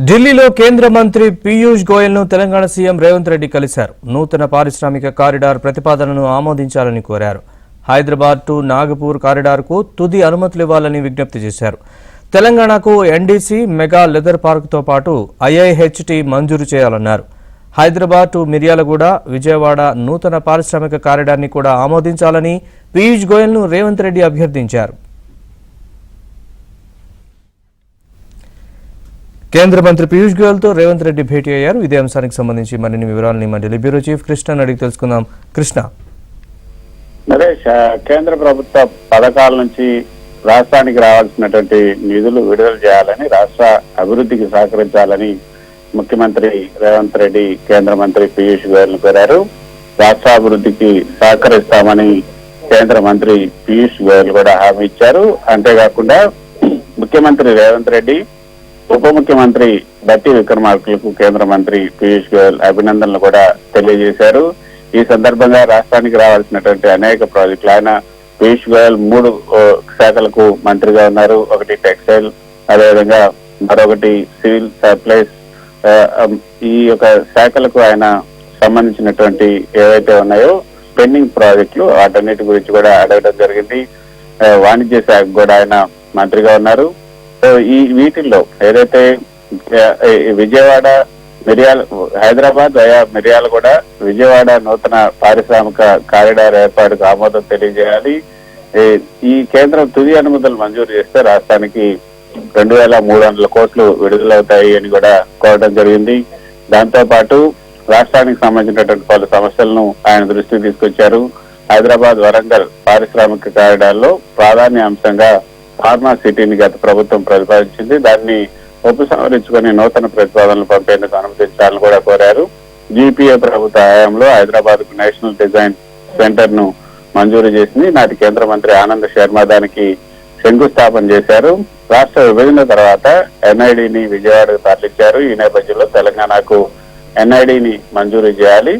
ఢిల్లీలో కేంద్ర మంత్రి పీయూష్ గోయల్ ను తెలంగాణ సీఎం రేవంత్ రెడ్డి కలిశారు. నూతన పారిశ్రామిక కారిడార్ ప్రతిపాదనను ఆమోదించాలని కోరారు. హైదరాబాద్ టు నాగపూర్ కారిడార్కు తుది అనుమతులు ఇవ్వాలని విజ్ఞప్తి చేశారు. తెలంగాణకు ఎన్డీసీ మెగా లెదర్ పార్క్తో పాటు ఐఐహెచ్టీ మంజూరు చేయాలన్నారు. హైదరాబాద్ టు మిర్యాలగూడ, విజయవాడ నూతన పారిశ్రామిక కారిడార్ని కూడా ఆమోదించాలని పీయూష్ గోయల్ ను రేవంత్ రెడ్డి అభ్యర్థించారు. కేంద్ర మంత్రి పీయూష్ గోయల్ తో రేవంత్ రెడ్డి భేటీ అయ్యారు. ఇదే అంశానికి సంబంధించి మరిన్ని వివరాలని మా ఢిల్లీ బ్యూరో చీఫ్ కృష్ణ అడిగి తెలుసుకుందాం. కృష్ణ, నరేష్, కేంద్ర ప్రభుత్వ పథకాల నుంచి రాష్ట్రానికి రావాల్సినటువంటి నిధులు విడుదల చేయాలని, రాష్ట్ర అభివృద్ధికి సహకరించాలని ముఖ్యమంత్రి రేవంత్ రెడ్డి కేంద్ర మంత్రి పీయూష్ గోయల్ ను కోరారు. రాష్ట్ర అభివృద్ధికి సహకరిస్తామని కేంద్ర మంత్రి పీయూష్ గోయల్ కూడా హామీ ఇచ్చారు. అంతేకాకుండా ముఖ్యమంత్రి రేవంత్ రెడ్డి, ఉప ముఖ్యమంత్రి బట్టి విక్రమార్కలకు కేంద్ర మంత్రి పీయూష్ గోయల్ అభినందనలు కూడా తెలియజేశారు. ఈ సందర్భంగా రాష్ట్రానికి రావాల్సినటువంటి అనేక ప్రాజెక్టులు ఆయన పీయూష్ గోయల్ 3 శాఖలకు మంత్రిగా ఉన్నారు. ఒకటి టెక్స్టైల్, అదేవిధంగా మరొకటి సివిల్ సప్లైస్. ఈ యొక్క శాఖలకు ఆయన సంబంధించినటువంటి ఏవైతే ఉన్నాయో పెండింగ్ ప్రాజెక్టులు వాటన్నిటి గురించి కూడా అడగడం జరిగింది. వాణిజ్య శాఖ కూడా ఆయన మంత్రిగా ఉన్నారు. ఈ వీటిల్లో ఏదైతే విజయవాడ హైదరాబాద్ మిర్యాలగూడ విజయవాడ నూతన పారిశ్రామిక కారిడార్ ఏర్పాటుకు ఆమోదం తెలియజేయాలి. ఈ కేంద్రం తుది అనుమతులు మంజూరు చేస్తే రాష్ట్రానికి 2,300 కోట్లు విడుదలవుతాయి అని కూడా కోరడం జరిగింది. దాంతో పాటు రాష్ట్రానికి సంబంధించినటువంటి పలు సమస్యలను ఆయన దృష్టికి తీసుకొచ్చారు. హైదరాబాద్ వరంగల్ పారిశ్రామిక కారిడార్ లో ప్రాధాన్య అంశంగా ఫార్మా సిటీని గత ప్రభుత్వం ప్రతిపాదించింది. దాన్ని ఉపసంహరించుకుని నూతన ప్రతిపాదనలు పంపేందుకు అనుమతించాలని కూడా కోరారు. జీపీఏ ప్రభుత్వ హయాంలో హైదరాబాద్ కు నేషనల్ డిజైన్ సెంటర్ ను మంజూరు చేసింది. నాటి కేంద్ర మంత్రి ఆనంద్ శర్మ దానికి శంకుస్థాపన చేశారు. రాష్ట్ర విభజన తర్వాత ఎన్ఐడిని విజయవాడకు తరలించారు. ఈ నేపథ్యంలో తెలంగాణకు ఎన్ఐడిని మంజూరు చేయాలి.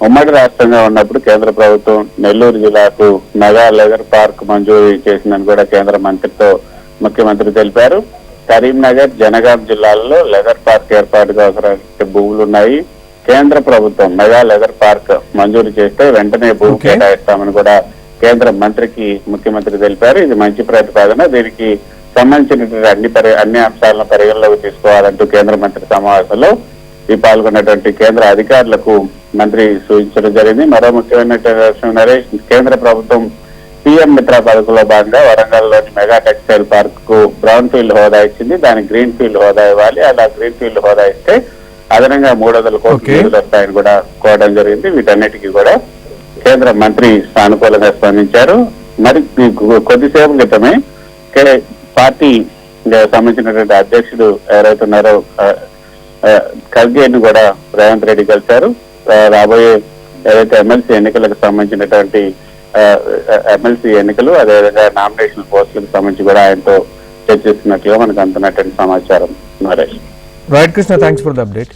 ఉమ్మడి రాష్ట్రంగా ఉన్నప్పుడు కేంద్ర ప్రభుత్వం నెల్లూరు జిల్లాకు మెగా లెదర్ పార్క్ మంజూరు చేసిందని కూడా కేంద్ర మంత్రితో ముఖ్యమంత్రి తెలిపారు. కరీంనగర్, జనగాం జిల్లాల్లో లెదర్ పార్క్ ఏర్పాటుకు అవసరమైన భూములు ఉన్నాయి. కేంద్ర ప్రభుత్వం మెగా లెదర్ పార్క్ మంజూరు చేస్తే వెంటనే భూమి కేటాయిస్తామని కూడా కేంద్ర మంత్రికి ముఖ్యమంత్రి తెలిపారు. ఇది మంచి ప్రతిపాదన. దీనికి సంబంధించినటువంటి అన్ని అంశాలను పరిగణలోకి తీసుకోవాలంటూ కేంద్ర మంత్రి సమావేశంలో పాల్గొన్నటువంటి కేంద్ర అధికారులకు మంత్రి సూచించడం జరిగింది. మరో ముఖ్యమైనటువంటి నరేష్, కేంద్ర ప్రభుత్వం పీఎం మిత్ర పథకంలో భాగంగా వరంగల్లోని మెగా టెక్స్టైల్ పార్క్ కు బ్రౌన్ ఫీల్డ్ హోదా ఇచ్చింది. దానికి గ్రీన్ ఫీల్డ్ హోదా ఇవ్వాలి. అలా గ్రీన్ ఫీల్డ్ హోదా ఇస్తే అదనంగా 300 కోట్లు వస్తాయని కూడా కోరడం జరిగింది. వీటన్నిటికీ కూడా కేంద్ర మంత్రి సానుకూలంగా స్పందించారు. మరి కొద్దిసేపు క్రితమే పార్టీ సంబంధించినటువంటి అధ్యక్షుడు ఎవరైతే ఉన్నారో ఖర్గేను కూడా రేవంత్ రెడ్డి కలిశారు. రాబోయే ఏదైతే ఎమ్మెల్సీ ఎన్నికలకు సంబంధించినటువంటి ఎమ్మెల్సీ ఎన్నికలు, అదేవిధంగా నామినేషన్ పోస్టులకు సంబంధించి కూడా ఆయనతో చర్చిస్తున్నట్లుగా మనకు అందుతున్నటువంటి సమాచారం. Naresh, right Krishna, thanks for the update.